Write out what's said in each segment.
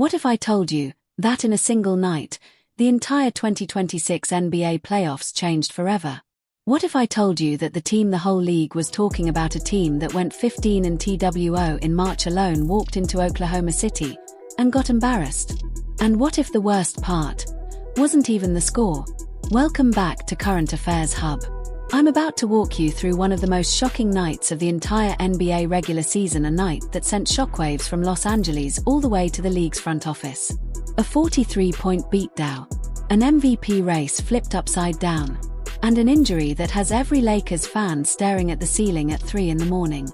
What if I told you that in a single night, the entire 2026 NBA playoffs changed forever? What if I told you that the team the whole league was talking about, a team that went 15 and TWO in March alone, walked into Oklahoma City and got embarrassed? And what if the worst part wasn't even the score? Welcome back to Current Affairs Hub. I'm about to walk you through one of the most shocking nights of the entire NBA regular season, a night that sent shockwaves from Los Angeles all the way to the league's front office. A 43-point beatdown, an MVP race flipped upside down, and an injury that has every Lakers fan staring at the ceiling at 3 in the morning.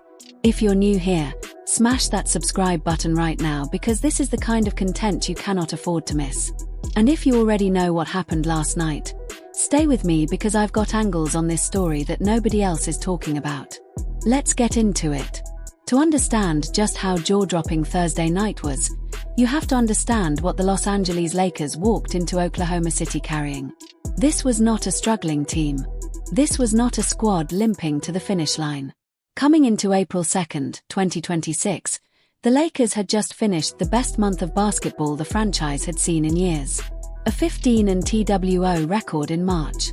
If you're new here, smash that subscribe button right now, because this is the kind of content you cannot afford to miss. And if you already know what happened last night, stay with me, because I've got angles on this story that nobody else is talking about. Let's get into it. To understand just how jaw-dropping Thursday night was, you have to understand what the Los Angeles Lakers walked into Oklahoma City carrying. This was not a struggling team. This was not a squad limping to the finish line. Coming into April 2nd, 2026, the Lakers had just finished the best month of basketball the franchise had seen in years. A 15 and TWO record in March.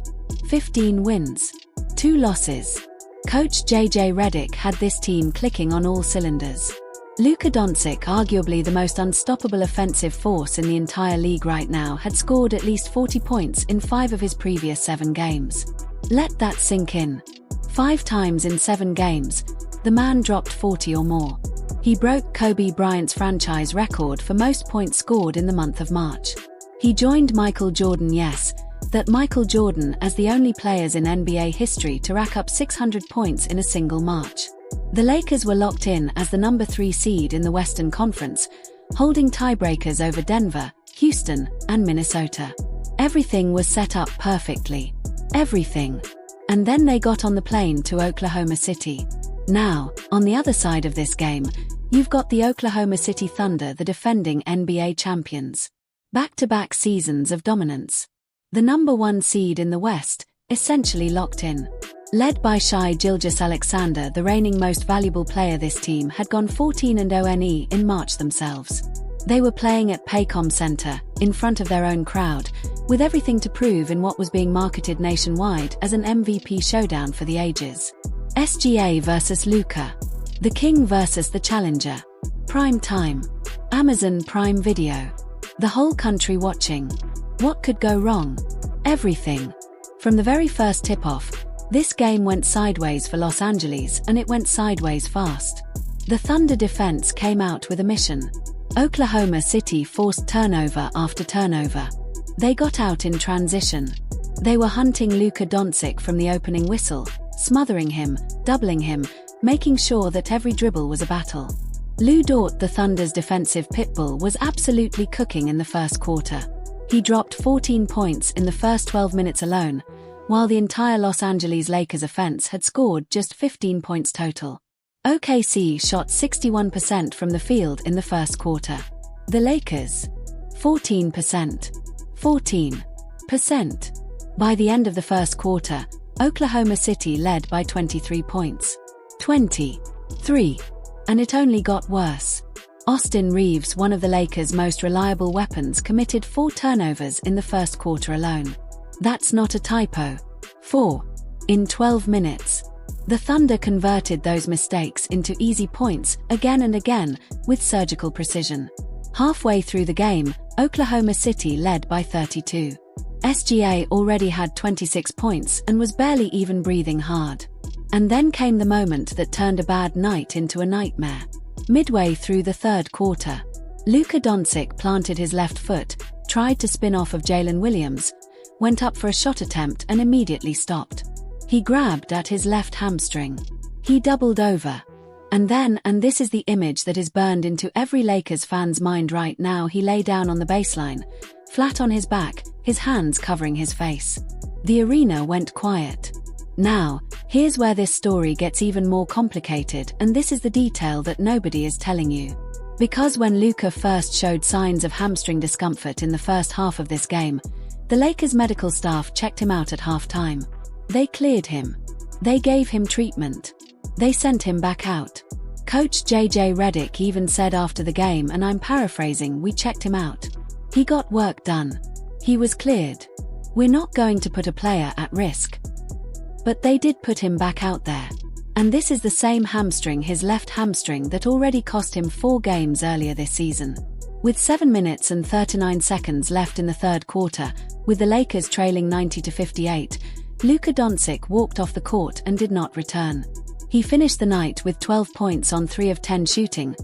15 wins. 2 losses. Coach JJ Redick had this team clicking on all cylinders. Luka Doncic, arguably the most unstoppable offensive force in the entire league right now, had scored at least 40 points in 5 of his previous 7 games. Let that sink in. 5 times in 7 games, the man dropped 40 or more. He broke Kobe Bryant's franchise record for most points scored in the month of March. He joined Michael Jordan, yes, that Michael Jordan, as the only players in NBA history to rack up 600 points in a single March. The Lakers were locked in as the number 3 seed in the Western Conference, holding tiebreakers over Denver, Houston, and Minnesota. Everything was set up perfectly. Everything. And then they got on the plane to Oklahoma City. Now, on the other side of this game, you've got the Oklahoma City Thunder, the defending NBA champions. Back-to-back seasons of dominance. The number 1 seed in the West, essentially locked in. Led by Shai Gilgeous-Alexander, the reigning most valuable player, this team had gone 14-0 in March themselves. They were playing at Paycom Center, in front of their own crowd, with everything to prove in what was being marketed nationwide as an MVP showdown for the ages. SGA versus Luka. The King versus the Challenger. Prime time. Amazon Prime Video. The whole country watching. What could go wrong? Everything. From the very first tip-off, this game went sideways for Los Angeles, and it went sideways fast. The Thunder defense came out with a mission. Oklahoma City forced turnover after turnover. They got out in transition. They were hunting Luka Doncic from the opening whistle, smothering him, doubling him, making sure that every dribble was a battle. Lu Dort, the Thunder's defensive pitbull, was absolutely cooking in the first quarter. He dropped 14 points in the first 12 minutes alone, while the entire Los Angeles Lakers offense had scored just 15 points total. OKC shot 61% from the field in the first quarter. The Lakers, 14%. 14%. By the end of the first quarter, Oklahoma City led by 23 points. 23. And it only got worse. Austin Reeves, one of the Lakers' most reliable weapons, committed 4 turnovers in the first quarter alone. That's not a typo. 4. In 12 minutes. The Thunder converted those mistakes into easy points again and again, with surgical precision. Halfway through the game, Oklahoma City led by 32. SGA already had 26 points and was barely even breathing hard. And then came the moment that turned a bad night into a nightmare. Midway through the third quarter, Luka Doncic planted his left foot, tried to spin off of Jalen Williams, went up for a shot attempt and immediately stopped. He grabbed at his left hamstring. He doubled over. And then, and this is the image that is burned into every Lakers fan's mind right now, he lay down on the baseline, flat on his back, his hands covering his face. The arena went quiet. Now, here's where this story gets even more complicated, and this is the detail that nobody is telling you. Because when Luka first showed signs of hamstring discomfort in the first half of this game, the Lakers medical staff checked him out at halftime. They cleared him. They gave him treatment. They sent him back out. Coach JJ Redick even said after the game, and I'm paraphrasing, "We checked him out. He got work done. He was cleared. We're not going to put a player at risk." But they did put him back out there. And this is the same hamstring, his left hamstring, that already cost him 4 games earlier this season. With 7 minutes and 39 seconds left in the third quarter, with the Lakers trailing 90-58, Luka Doncic walked off the court and did not return. He finished the night with 12 points on 3 of 10 shooting,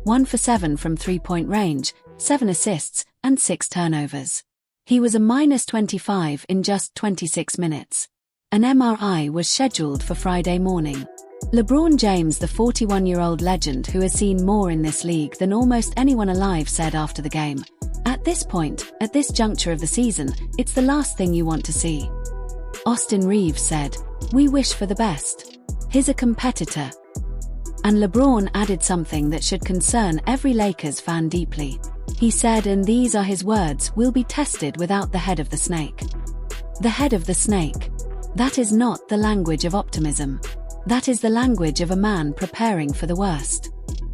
1 for 7 from three-point range, 7 assists, and 6 turnovers. He was a -25 in just 26 minutes. An MRI was scheduled for Friday morning. LeBron James, the 41-year-old legend who has seen more in this league than almost anyone alive, said after the game, "At this point, at this juncture of the season, it's the last thing you want to see." Austin Reeves said, "We wish for the best. He's a competitor." And LeBron added something that should concern every Lakers fan deeply. He said, and these are his words, "We'll be tested without the head of the snake." The head of the snake. That is not the language of optimism. That is the language of a man preparing for the worst.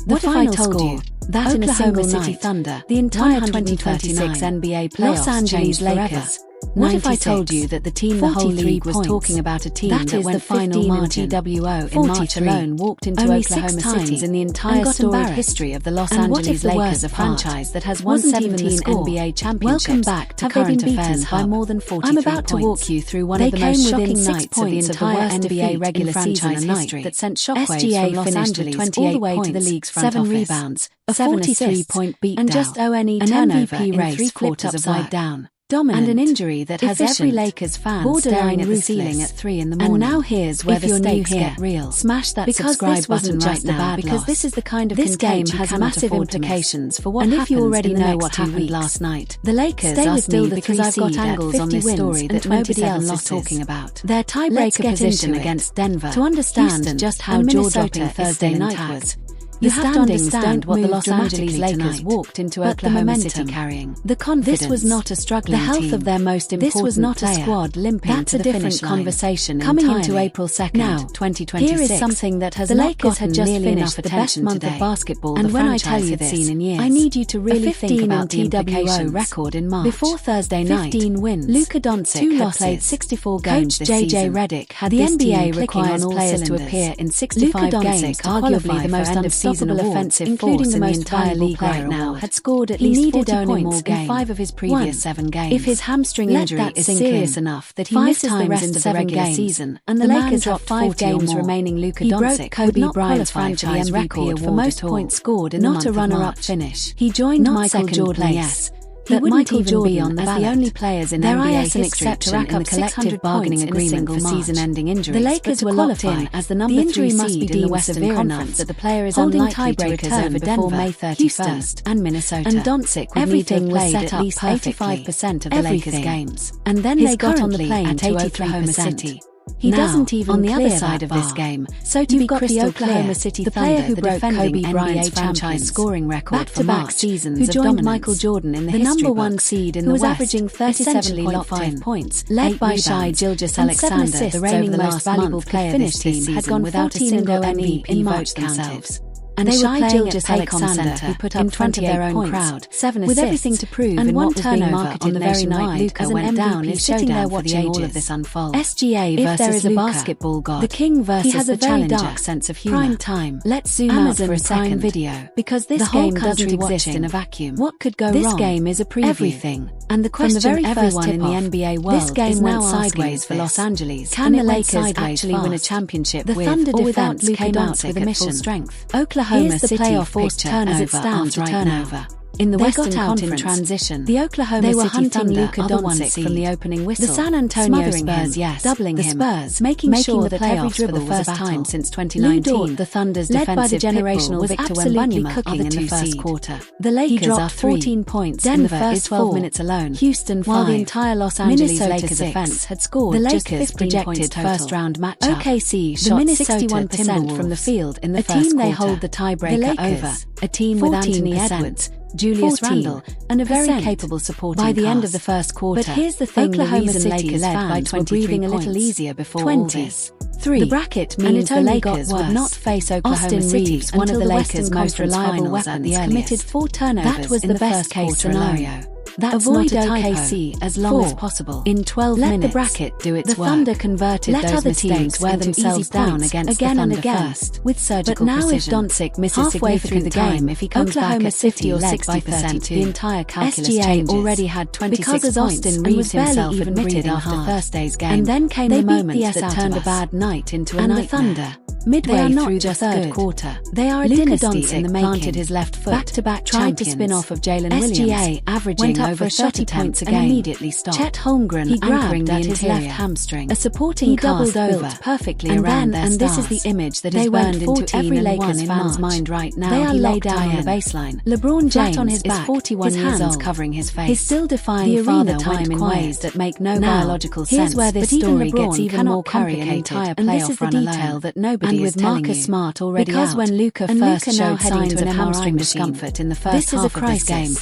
What if I told you that in a single City night, Thunder, the entire 2026 NBA playoffs, Los Angeles Lakers? What if I told you that the team the whole league was talking about, a team that went 15 in TWO in March alone, walked into Oklahoma City in the entire storied history of the Los Angeles Lakers, a franchise that has won 17 NBA championships? Welcome back to Current Affairs by more than 43 points. I'm about to walk you through one of the most shocking nights of the entire NBA regular season, a night that sent shockwaves from Los Angeles all the way to the league's front office. 7 rebounds, a 43-point beatdown, and just ONE turnover in 3/4 upside down. Dominant, and an injury that has every Lakers fan staring at the ceiling at 3 in the morning. And now here's where the stakes get real. Smash that subscribe button right now, because this is the kind of game has massive implications for what happens. And if you already know what happened last night, the Lakers are still the 3 seed at 50 wins and nobody else is talking about their tiebreaker position against Denver. To understand just how jaw-dropping Thursday night was, you have to understand what the Los Angeles Lakers walked into Oklahoma City carrying. The confidence. This was not a struggling team. The health of their most important player. This was not a squad limping to the finish line. Conversation coming into April 2nd, now, 2026. Here is something that has the Lakers had just finished the best month of basketball and when I tell you this, seen in years. I need you to really think about the implications. Record in March. Before Thursday night, 15 wins. Luka Doncic had played 64 games this season. Coach JJ Redick had the NBA requires players to appear in 65 games, arguably the most unstoppable offensive including the most entire league right now, had scored at least 40 points in 5 of his previous 7 games. If his hamstring injury is serious enough that he misses the rest of the regular season, and the Lakers have 5 games remaining, Luka Doncic Kobe Bryant's franchise record for most points scored in the month of March. Not a runner-up finish. He joined Michael Jordan, yes. He wouldn't even be on the ballot. The only players in NBA history to rack up collective bargaining agreement for season-ending injuries. The Lakers were locked in as the number 3 seed in the Western Conference, that the player is unlikely to return before May 31st, and Minnesota. And Doncic would need to have played at least 85% of the Lakers' games. And then they got on the plane to Oklahoma City. He doesn't even on the other side of this game. So to be crystal clear, Oklahoma City the player who broke Kobe Bryant's franchise scoring record for back-to-back seasons, who joined Michael Jordan in the number 1 seed in the West, averaging 37.5 points, led by Shai Gilgeous-Alexander, the reigning most valuable player this season, had gone without a single MVP vote themselves. And they were playing at Paycom Center, who put up in front of their own crowd, 7 assists, with everything to prove, and 1 turnover on the very night Luka went down, is sitting there watching all of this unfold. SGA versus there is a basketball god, the king versus he has a very dark sense of humor. Prime time. Let's zoom out for a second video, because this game doesn't exist in a vacuum. What could go wrong? This game is a preview. Everything. And the question from the very everyone in the NBA world this game went sideways for Los Angeles. Can the Lakers actually win a championship with or without Luka Doncic at full strength? Oklahoma City playoff forced turnover as it stands right now. In the Western Conference, in transition, the Oklahoma City Thunder from the opening whistle. The San Antonio Spurs, yes, doubling the Spurs, making sure that every dribble for the first time since 2019. The Thunder's led by the generational was Victor Wembanyama cooking in the first quarter. The Lakers are 14 points in the first 12 minutes alone. Houston 5. While the entire Los Angeles Lakers offense had scored the Lakers' projected first-round matchup. OKC shot 61% from the field in the first quarter. A team they hold the tiebreaker over. A team with Anthony Edwards, Julius Randle, and a very capable supporting by the end of the first quarter. But here's the thing: Oklahoma City Lakers led by 23 breathing a little easier before 20. All this. 3. The bracket means the Lakers would not face Oklahoma City, one of the Lakers' most reliable weapons, committed 4 turnovers. That was the best case scenario. That's avoid OKC as long as possible. In 12 minutes, let the bracket do its work. The Thunder converted those mistakes wear themselves down against the Thunder first, with surgical precision. But now if Doncic misses halfway through the game, if he comes back at 50 or 60%, the entire calculus changes. Already had 26 points as Austin Reeves himself admitted after Thursday's game. And then came the moments that turned a bad night into a nightmare. And the Thunder, midway through the third quarter, they are a dynasty in the making. Planted his left foot, back-to-back tried to spin off of Jalen Williams. SGA averaging over 30 points a game, immediately stopped. Chet Holmgren anchoring at his left hamstring. A supporting cast built perfectly around their stars. And this is the image that is burned into every Lakers fan's mind right now. They are laid down on the baseline. LeBron James on his back, 41 years old, covering his face. He's still defying father time in ways that make no biological sense. Here's where this story gets even more complicated. And this is the detail that nobody is telling you. Marcus Smart already out. Because when Luka first showed signs of hamstring discomfort in the first half of this game,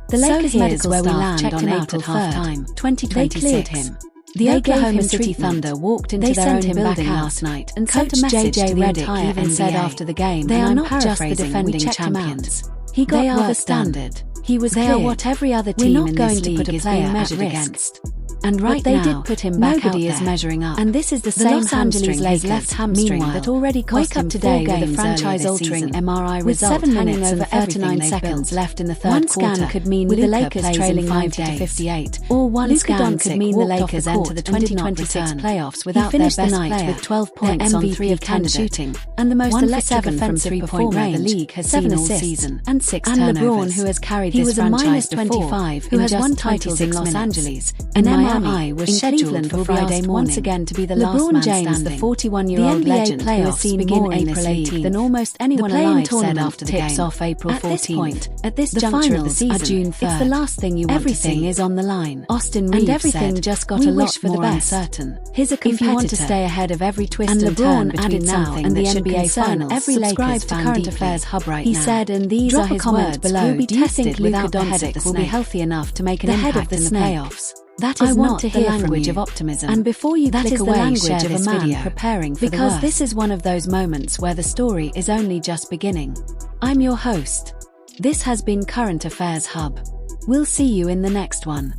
the Lakers medical staff checked him out at halftime. 2020 cleared him. The Oklahoma City Thunder walked into their own building last night, and Coach J.J. Redick even said after the game, "They are not just the defending champions. He got the standard. He was clear. They are what every other team in this league is being measured against." And right now, they did put him back nobody is measuring up. And this is the same Los Angeles Lakers left hamstring that already cost him today with a franchise-altering MRI result, with 7 minutes over 39 seconds left in the third quarter. One scan could mean with the Lakers trailing 90-58, or one scan could mean the Lakers enter the 2026 playoffs without their best player with 12 points on 3 of 10 shooting, and the most electric offensive three-point range the league has seen all season, and 6 turnovers. And LeBron, who has carried this franchise to 25, who has won titles in Los Angeles, and Miami was scheduled for Friday morning once again to be the last man standing. LeBron James, the 41-year-old legend, who has seen begin April 18th than almost anyone alive, said after the game. Off April 14th. At this juncture of the season, are June 3rd. It's the last thing you want everything to see. Is on the line. Austin Reeves and everything said, just got a lot for the best. Uncertain. He's a competitor. If you want to stay ahead of every twist and turn between now and the NBA Finals, every Lakers fan Current Affairs Hub right now. He said, and these are his words below. Do you think Luka Doncic will be healthy enough to make an impact in the playoffs? That is not the language of optimism. And before you click away, share this video, preparing for because this is one of those moments where the story is only just beginning. I'm your host. This has been Current Affairs Hub. We'll see you in the next one.